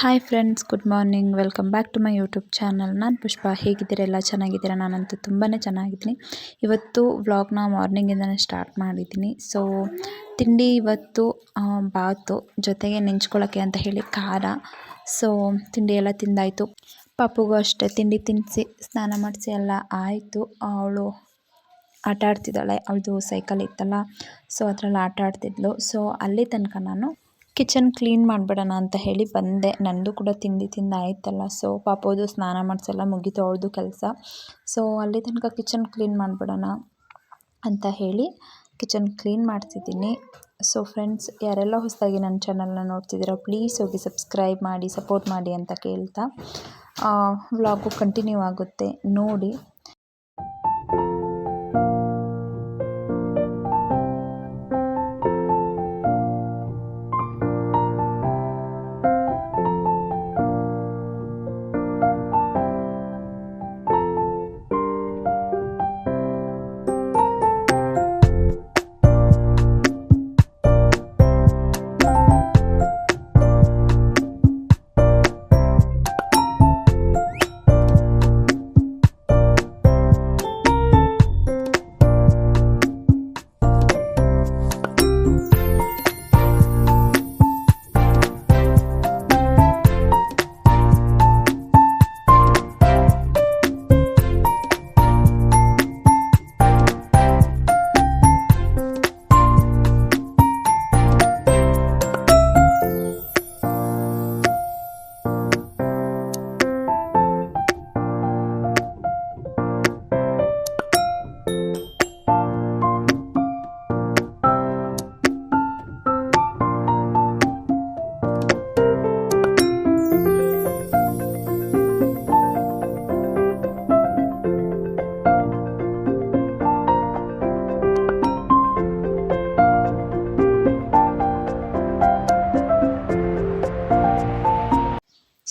Hi friends, good morning. Welcome back to my YouTube channel. ನಾನು ಪುಷ್ಪ. ಹೇಗಿದ್ದೀರಾ? ಎಲ್ಲ ಚೆನ್ನಾಗಿದ್ದೀರಾ? ನಾನಂತೂ ತುಂಬಾ ಚೆನ್ನಾಗಿದ್ದೀನಿ. ಇವತ್ತು ವ್ಲಾಗ್ನ ಮಾರ್ನಿಂಗಿಂದನೇ ಸ್ಟಾರ್ಟ್ ಮಾಡಿದ್ದೀನಿ. ಸೊ ತಿಂಡಿ ಇವತ್ತು ಬಾತು ಜೊತೆಗೆ ನೆಂಚ್ಕೊಳ್ಳೋಕ್ಕೆ ಅಂತ ಹೇಳಿ ಖಾರ. ಸೊ ತಿಂಡಿ ಎಲ್ಲ ತಿಂದಾಯಿತು. ಪಾಪುಗೂ ಅಷ್ಟೇ ತಿಂಡಿ ತಿನ್ನಿಸಿ ಸ್ನಾನ ಮಾಡಿಸಿ ಎಲ್ಲ ಆಯಿತು. ಅವಳು ಆಟ ಆಡ್ತಿದ್ದಾಳೆ. ಅವಳದು ಸೈಕಲ್ ಇತ್ತಲ್ಲ, ಸೊ ಅದರಲ್ಲಿ ಆಟ ಆಡ್ತಿದ್ಲು. ಸೊ ಅಲ್ಲಿ ತನಕ ನಾನು ಕಿಚನ್ ಕ್ಲೀನ್ ಮಾಡಿಬಿಡೋಣ ಅಂತ ಹೇಳಿ ಬಂದೆ. ನಂದು ಕೂಡ ತಿಂಡಿ ತಿಂದಾಯ್ತಲ್ಲ, ಸೊ ಪಾಪೋದು ಸ್ನಾನ ಮಾಡಿಸೆಲ್ಲ ಮುಗೀತು, ಅವಳದು ಕೆಲಸ. ಸೊ ಅಲ್ಲಿ ತನಕ ಕಿಚನ್ ಕ್ಲೀನ್ ಮಾಡಿಬಿಡೋಣ ಅಂತ ಹೇಳಿ ಕಿಚನ್ ಕ್ಲೀನ್ ಮಾಡ್ತಿದ್ದೀನಿ. ಸೊ ಫ್ರೆಂಡ್ಸ್, ಯಾರೆಲ್ಲ ಹೊಸದಾಗಿ ನನ್ನ ಚಾನಲ್ನ ನೋಡ್ತಿದ್ದೀರೋ ಪ್ಲೀಸ್ ಹೋಗಿ ಸಬ್ಸ್ಕ್ರೈಬ್ ಮಾಡಿ, ಸಪೋರ್ಟ್ ಮಾಡಿ ಅಂತ ಕೇಳ್ತಾ ವ್ಲಾಗು ಕಂಟಿನ್ಯೂ ಆಗುತ್ತೆ ನೋಡಿ.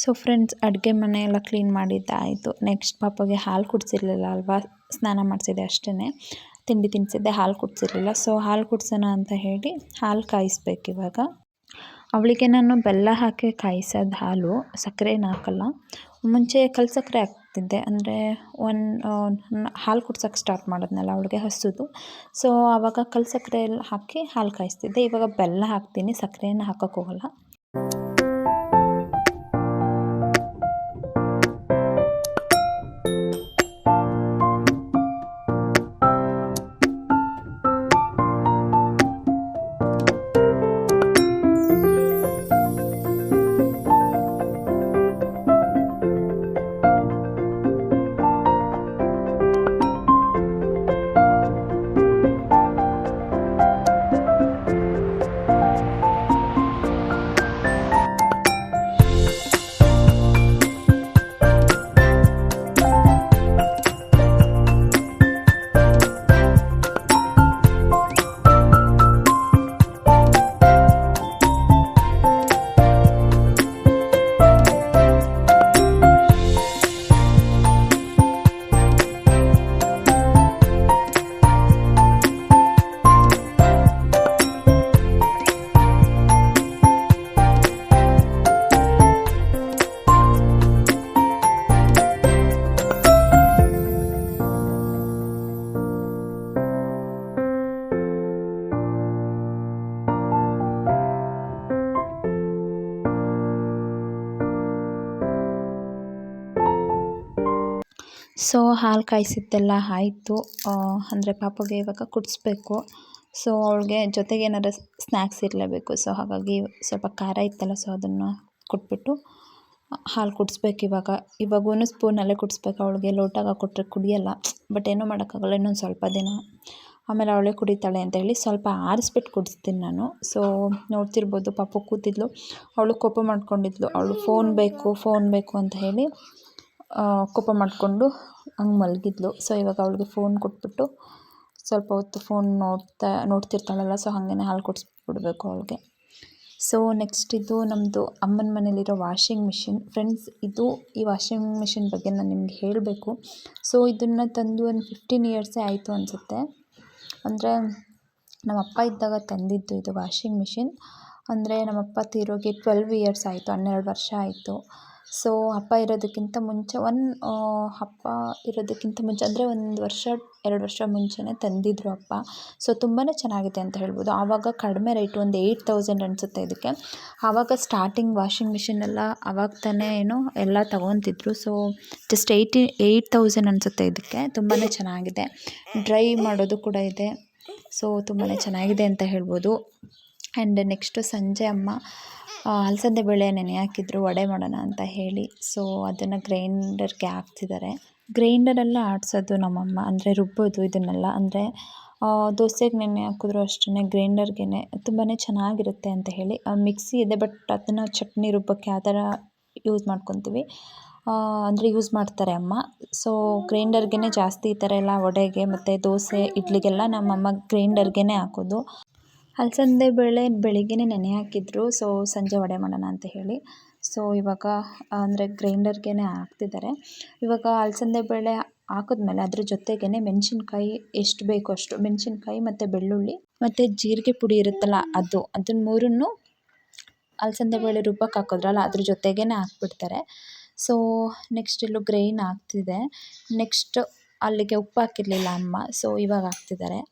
ಸೊ ಫ್ರೆಂಡ್ಸ್, ಅಡುಗೆ ಮನೆ ಎಲ್ಲ ಕ್ಲೀನ್ ಮಾಡಿದ್ದಾಯಿತು. ನೆಕ್ಸ್ಟ್ ಪಾಪಗೆ ಹಾಲು ಕುಡಿಸಿರ್ಲಿಲ್ಲ ಅಲ್ವಾ, ಸ್ನಾನ ಮಾಡಿಸಿದೆ ಅಷ್ಟೇ. ತಿಂಡಿ ತಿನ್ನಿಸಿದ್ದೆ, ಹಾಲು ಕುಡಿಸಿರ್ಲಿಲ್ಲ. ಸೊ ಹಾಲು ಕುಡಿಸೋಣ ಅಂತ ಹೇಳಿ ಹಾಲು ಕಾಯಿಸ್ಬೇಕು ಇವಾಗ. ಅವಳಿಗೆ ನಾನು ಬೆಲ್ಲ ಹಾಕಿ ಕಾಯಿಸೋದು ಹಾಲು, ಸಕ್ಕರೆನ ಹಾಕಲ್ಲ. ಮುಂಚೆ ಕಲ್ಲು ಸಕ್ಕರೆ ಹಾಕ್ತಿದ್ದೆ, ಅಂದರೆ ಹಾಲು ಕುಡ್ಸೋಕ್ಕೆ ಸ್ಟಾರ್ಟ್ ಮಾಡಿದ್ನಲ್ಲ ಅವಳಿಗೆ ಹಸುದು. ಸೊ ಆವಾಗ ಕಲ್ಲು ಸಕ್ಕರೆ ಎಲ್ಲ ಹಾಕಿ ಹಾಲು ಕಾಯಿಸ್ತಿದ್ದೆ. ಇವಾಗ ಬೆಲ್ಲ ಹಾಕ್ತೀನಿ, ಸಕ್ಕರೆನ ಹಾಕೋಕ್ಕೆ ಹೋಗಲ್ಲ. ಸೊ ಹಾಲು ಕಾಯಿಸಿದ್ದೆಲ್ಲ ಆಯಿತು. ಅಂದರೆ ಪಾಪುಗೆ ಇವಾಗ ಕುಡಿಸ್ಬೇಕು. ಸೊ ಅವಳಿಗೆ ಜೊತೆಗೆ ಏನಾದ್ರು ಸ್ನ್ಯಾಕ್ಸ್ ಇರಲೇಬೇಕು. ಸೊ ಹಾಗಾಗಿ ಸ್ವಲ್ಪ ಖಾರ ಇತ್ತಲ್ಲ, ಸೊ ಅದನ್ನು ಕೊಟ್ಬಿಟ್ಟು ಹಾಲು ಕುಡಿಸ್ಬೇಕು ಇವಾಗೂ ಸ್ಪೂನಲ್ಲೇ ಕುಡಿಸ್ಬೇಕು. ಅವಳಿಗೆ ಲೋಟಗೆ ಕೊಟ್ಟರೆ ಕುಡಿಯಲ್ಲ. ಬಟ್ ಏನೂ ಮಾಡೋಕ್ಕಾಗಲ್ಲ, ಇನ್ನೊಂದು ಸ್ವಲ್ಪ ದಿನ ಆಮೇಲೆ ಅವಳೇ ಕುಡಿತಾಳೆ ಅಂತ ಹೇಳಿ ಸ್ವಲ್ಪ ಆರಿಸ್ಬಿಟ್ಟು ಕುಡಿಸ್ತೀನಿ ನಾನು. ಸೊ ನೋಡ್ತಿರ್ಬೋದು, ಪಾಪು ಕೂತಿದ್ಲು, ಅವಳು ಕೋಪ ಮಾಡ್ಕೊಂಡಿದ್ಲು. ಅವಳು ಫೋನ್ ಬೇಕು ಅಂತ ಹೇಳಿ ಕೋಪ ಮಾಡಿಕೊಂಡು ಹಂಗೆ ಮಲಗಿದ್ಲು. ಸೊ ಇವಾಗ ಅವಳಿಗೆ ಫೋನ್ ಕೊಟ್ಬಿಟ್ಟು ಸ್ವಲ್ಪ ಹೊತ್ತು ಫೋನ್ ನೋಡ್ತಿರ್ತಾಳಲ್ಲ, ಸೊ ಹಾಗೇ ಹಾಲು ಕುಡಿಸ್ಬಿಡ್ಬೇಕು ಅವಳಿಗೆ. ಸೊ ನೆಕ್ಸ್ಟ್ ಇದು ನಮ್ಮದು ಅಮ್ಮನ ಮನೇಲಿರೋ ವಾಷಿಂಗ್ ಮಿಷಿನ್. ಫ್ರೆಂಡ್ಸ್, ಈ ವಾಷಿಂಗ್ ಮಿಷಿನ್ ಬಗ್ಗೆ ನಾನು ನಿಮ್ಗೆ ಹೇಳಬೇಕು. ಸೊ ಇದನ್ನು ತಂದು ಒಂದು 15 ಇಯರ್ಸೇ ಆಯಿತು ಅನಿಸುತ್ತೆ. ಅಂದರೆ ನಮ್ಮ ಅಪ್ಪ ಇದ್ದಾಗ ತಂದಿದ್ದು ಇದು ವಾಷಿಂಗ್ ಮಿಷಿನ್. ಅಂದರೆ ನಮ್ಮಪ್ಪ ತೀರೋಗಿ 12 ಇಯರ್ಸ್ ಆಯಿತು, 12 ವರ್ಷ ಆಯಿತು. ಸೊ ಅಪ್ಪ ಇರೋದಕ್ಕಿಂತ ಮುಂಚೆ ಅಪ್ಪ ಇರೋದಕ್ಕಿಂತ ಮುಂಚೆ ಅಂದರೆ 1 ವರ್ಷ 2 ವರ್ಷ ಮುಂಚೆನೇ ತಂದಿದ್ದರು ಅಪ್ಪ. ಸೊ ತುಂಬಾ ಚೆನ್ನಾಗಿದೆ ಅಂತ ಹೇಳ್ಬೋದು. ಆವಾಗ ಕಡಿಮೆ ರೇಟು, ಒಂದು 8000 ಅನಿಸುತ್ತೆ ಇದಕ್ಕೆ. ಆವಾಗ ಸ್ಟಾರ್ಟಿಂಗ್ ವಾಷಿಂಗ್ ಮಿಷಿನ್ ಎಲ್ಲ ಆವಾಗ ತಾನೇ ಎಲ್ಲ ತೊಗೊತಿದ್ರು. ಸೊ ಜಸ್ಟ್ 8000 ಅನಿಸುತ್ತೆ ಇದಕ್ಕೆ. ತುಂಬಾ ಚೆನ್ನಾಗಿದೆ. ಡ್ರೈ ಮಾಡೋದು ಕೂಡ ಇದೆ. ಸೊ ತುಂಬಾ ಚೆನ್ನಾಗಿದೆ ಅಂತ ಹೇಳ್ಬೋದು. ಆ್ಯಂಡ್ ನೆಕ್ಸ್ಟು ಸಂಜೆ ಅಮ್ಮ ಅಲಸಂದೆ ಬೇಳೆ ನೆನೆ ಹಾಕಿದ್ರು ವಡೆ ಮಾಡೋಣ ಅಂತ ಹೇಳಿ. ಸೊ ಅದನ್ನು ಗ್ರೈಂಡರ್ಗೆ ಹಾಕ್ತಿದ್ದಾರೆ. ಗ್ರೈಂಡರೆಲ್ಲ ಆಡಿಸೋದು ನಮ್ಮಮ್ಮ, ಅಂದರೆ ರುಬ್ಬೋದು ಇದನ್ನೆಲ್ಲ. ಅಂದರೆ ದೋಸೆಗೆ ನೆನೆ ಹಾಕಿದ್ರು ಅಷ್ಟೇ, ಗ್ರೈಂಡರ್ಗೆ ತುಂಬಾ ಚೆನ್ನಾಗಿರುತ್ತೆ ಅಂತ ಹೇಳಿ. ಮಿಕ್ಸಿ ಇದೆ, ಬಟ್ ಅದನ್ನು ಚಟ್ನಿ ರುಬ್ಬಕ್ಕೆ ಆ ಥರ ಯೂಸ್ ಮಾಡ್ಕೊತೀವಿ, ಅಂದರೆ ಯೂಸ್ ಮಾಡ್ತಾರೆ ಅಮ್ಮ. ಸೊ ಗ್ರೈಂಡರ್ಗೆ ಜಾಸ್ತಿ ಈ ಥರ ಎಲ್ಲ ವಡೆಗೆ ಮತ್ತು ದೋಸೆ ಇಡ್ಲಿಗೆಲ್ಲ ನಮ್ಮಮ್ಮ ಗ್ರೈಂಡರ್ಗೆ ಹಾಕೋದು. ಅಲಸಂದೆ ಬೇಳೆ ಬೆಳಿಗ್ಗೆನೇ ನೆನೆ ಹಾಕಿದ್ರು. ಸೊ ಸಂಜೆ ವಡೆ ಮಾಡೋಣ ಅಂತ ಹೇಳಿ. ಸೊ ಇವಾಗ ಅಂದರೆ ಗ್ರೈಂಡರ್ಗೆ ಹಾಕ್ತಿದ್ದಾರೆ. ಇವಾಗ ಅಲಸಂದೆ ಬೇಳೆ ಹಾಕಿದ್ಮೇಲೆ ಅದ್ರ ಜೊತೆಗೇ ಮೆಣಸಿನ್ಕಾಯಿ ಎಷ್ಟು ಬೇಕೋ ಅಷ್ಟು ಮೆಣಸಿನ್ಕಾಯಿ ಮತ್ತು ಬೆಳ್ಳುಳ್ಳಿ ಮತ್ತು ಜೀರಿಗೆ ಪುಡಿ ಇರುತ್ತಲ್ಲ ಅದನ್ನ ಮೂರನ್ನು ಅಲಸಂದೆ ಬೇಳೆ ರುಬ್ಬಕ್ಕೆ ಹಾಕಿದ್ರಲ್ಲ ಅದ್ರ ಜೊತೆಗೇ ಹಾಕ್ಬಿಡ್ತಾರೆ. ಸೊ ನೆಕ್ಸ್ಟ್ ಇಲ್ಲೂ ಗ್ರೈನ್ ಆಗ್ತಿದೆ. ನೆಕ್ಸ್ಟ್ ಅಲ್ಲಿಗೆ ಉಪ್ಪು ಹಾಕಿರಲಿಲ್ಲ ಅಮ್ಮ, ಸೊ ಇವಾಗ ಹಾಕ್ತಿದ್ದಾರೆ.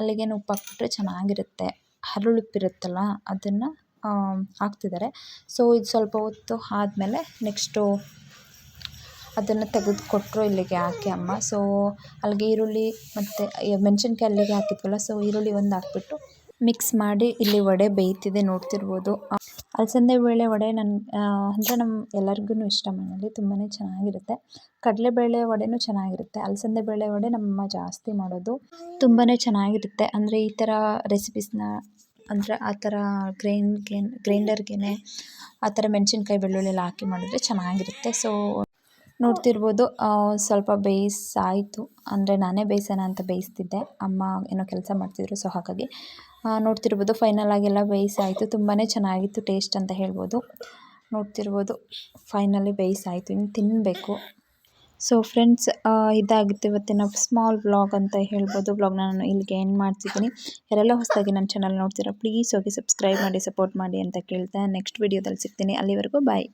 ಅಲ್ಲಿಗೇನು ಉಪ್ಪು ಹಾಕ್ಬಿಟ್ರೆ ಚೆನ್ನಾಗಿರುತ್ತೆ. ಹರಳುಪ್ಪಿರುತ್ತಲ್ಲ ಅದನ್ನು ಹಾಕ್ತಿದ್ದಾರೆ. ಸೊ ಇದು ಸ್ವಲ್ಪ ಹೊತ್ತು ಆದಮೇಲೆ ನೆಕ್ಸ್ಟು ಅದನ್ನು ತೆಗೆದು ಕೊಟ್ಟರು ಇಲ್ಲಿಗೆ ಹಾಕಿ ಅಮ್ಮ. ಸೊ ಅಲ್ಲಿಗೆ ಈರುಳ್ಳಿ ಮತ್ತು ಮೆಣಸಿನ್ಕಾಯಿ ಅಲ್ಲಿಗೆ ಹಾಕಿದ್ವಲ್ಲ, ಸೊ ಈರುಳ್ಳಿ ಒಂದು ಹಾಕ್ಬಿಟ್ಟು ಮಿಕ್ಸ್ ಮಾಡಿ ಇಲ್ಲಿ ವಡೆ ಬೇಯ್ತಿದೆ ನೋಡ್ತಿರ್ಬೋದು. ಅಲಸಂದೆ ಬೇಳೆ ವಡೆ ಅಂದರೆ ನಮ್ಮ ಎಲ್ಲರಿಗೂ ಇಷ್ಟ ಮನೇಲಿ, ತುಂಬಾ ಚೆನ್ನಾಗಿರುತ್ತೆ. ಕಡಲೆಬೇಳೆ ವಡೆನೂ ಚೆನ್ನಾಗಿರುತ್ತೆ. ಅಲಸಂದೆ ಬೇಳೆ ವಡೆ ನಮ್ಮಮ್ಮ ಜಾಸ್ತಿ ಮಾಡೋದು, ತುಂಬಾ ಚೆನ್ನಾಗಿರುತ್ತೆ. ಅಂದರೆ ಈ ಥರ ರೆಸಿಪೀಸ್ನ ಅಂದರೆ ಆ ಥರ ಗ್ರೈಂಡರ್ಗೆ ಆ ಥರ ಮೆಣಸಿನ್ಕಾಯಿ ಬೆಳ್ಳುಳ್ಳಿ ಎಲ್ಲ ಹಾಕಿ ಮಾಡಿದ್ರೆ ಚೆನ್ನಾಗಿರುತ್ತೆ. ಸೊ ನೋಡ್ತಿರ್ಬೋದು ಸ್ವಲ್ಪ ಬೇಯಿಸಾಯಿತು, ಅಂದರೆ ನಾನೇ ಬೇಯಿಸೋಣ ಅಂತ ಬೇಯಿಸ್ತಿದ್ದೆ, ಅಮ್ಮ ಏನೋ ಕೆಲಸ ಮಾಡ್ತಿದ್ರು. ಸೊ ಹಾಗಾಗಿ ನೋಡ್ತಿರ್ಬೋದು ಫೈನಲ್ ಆಗೆಲ್ಲ ಬೇಯಿಸಾಯಿತು. ತುಂಬಾ ಚೆನ್ನಾಗಿತ್ತು ಟೇಸ್ಟ್ ಅಂತ ಹೇಳ್ಬೋದು. ನೋಡ್ತಿರ್ಬೋದು ಫೈನಲಿ ಬೇಯಿಸಾಯಿತು, ಇನ್ನು ತಿನ್ನಬೇಕು. ಸೊ ಫ್ರೆಂಡ್ಸ್, ಇದಾಗಿತ್ತು ಇವತ್ತಿನ ಸ್ಮಾಲ್ ವ್ಲಾಗ್ ಅಂತ ಹೇಳ್ಬೋದು. ವ್ಲಾಗ್ನ ನಾನು ಇಲ್ಲಿಗೆ ಎಂಡ್ ಮಾಡ್ತಿದ್ದೀನಿ. ಯಾರೆಲ್ಲ ಹೊಸದಾಗಿ ನನ್ನ ಚಾನಲ್ ನೋಡ್ತೀರಾ ಪ್ಲೀಸ್ ಹೋಗಿ ಸಬ್ಸ್ಕ್ರೈಬ್ ಮಾಡಿ ಸಪೋರ್ಟ್ ಮಾಡಿ ಅಂತ ಕೇಳ್ತಾ ನೆಕ್ಸ್ಟ್ ವೀಡಿಯೋದಲ್ಲಿ ಸಿಗ್ತೀನಿ. ಅಲ್ಲಿವರೆಗೂ ಬಾಯ್.